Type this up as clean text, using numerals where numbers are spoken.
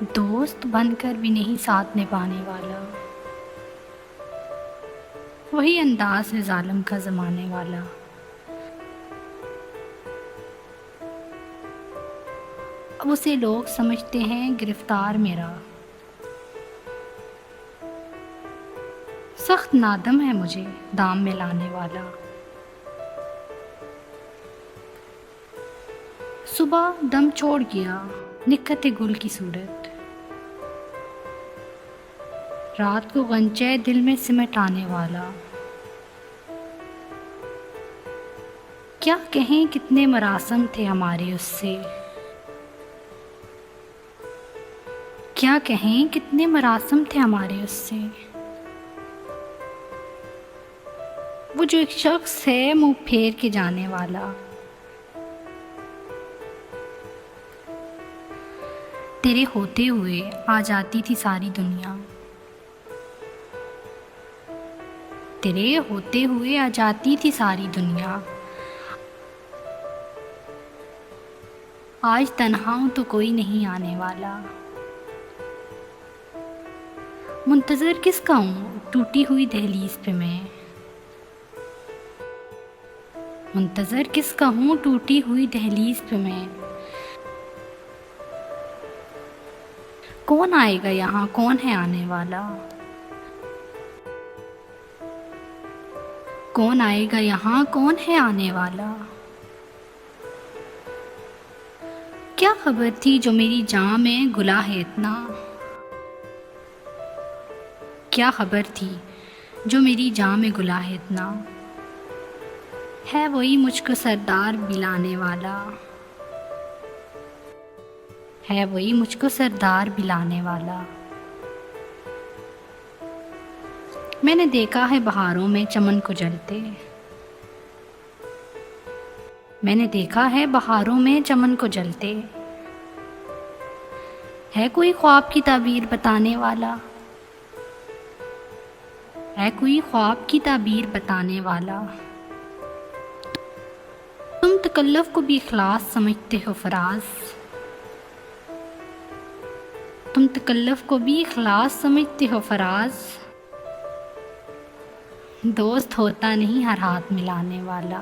दोस्त बनकर भी नहीं साथ निभाने वाला, वही अंदाज है जालिम का जमाने वाला। अब उसे लोग समझते हैं गिरफ्तार मेरा, सख्त नादम है मुझे दाम में लाने वाला। सुबह दम छोड़ गया निकत गुल की सूरत, रात को गंजे दिल में सिमट आने वाला। क्या कहें कितने मरासम थे हमारे उससे, क्या कहें कितने मरासम थे हमारे उससे। वो जो एक शख्स है मुंह फेर के जाने वाला। तेरे होते हुए आ जाती थी सारी दुनिया, तेरे होते हुए आ जाती थी सारी दुनिया। आज तन्हा हूं तो कोई नहीं आने वाला। मुंतज़र किसका हूँ टूटी हुई दहलीज पे मैं, मुंतज़र किसका हूँ टूटी हुई दहलीज पे मैं। कौन आएगा यहाँ, कौन है आने वाला, कौन आएगा यहाँ, कौन है आने वाला। क्या खबर थी जो मेरी जान में गुला है इतना, क्या खबर थी जो मेरी जान में गुला है इतना। है वही मुझको सरदार बिलाने वाला, है वही मुझको सरदार बिलाने वाला। मैंने देखा है बहारों में चमन को जलते, मैंने देखा है बहारों में चमन को जलते। है कोई ख्वाब की ताबीर बताने वाला, है कोई ख्वाब की ताबीर बताने वाला। तुम तकल्लुफ़ को भी इखलास समझते हो फराज, तुम तकल्लुफ़ को भी इखलास समझते हो फराज। दोस्त होता नहीं हर हाथ मिलाने वाला।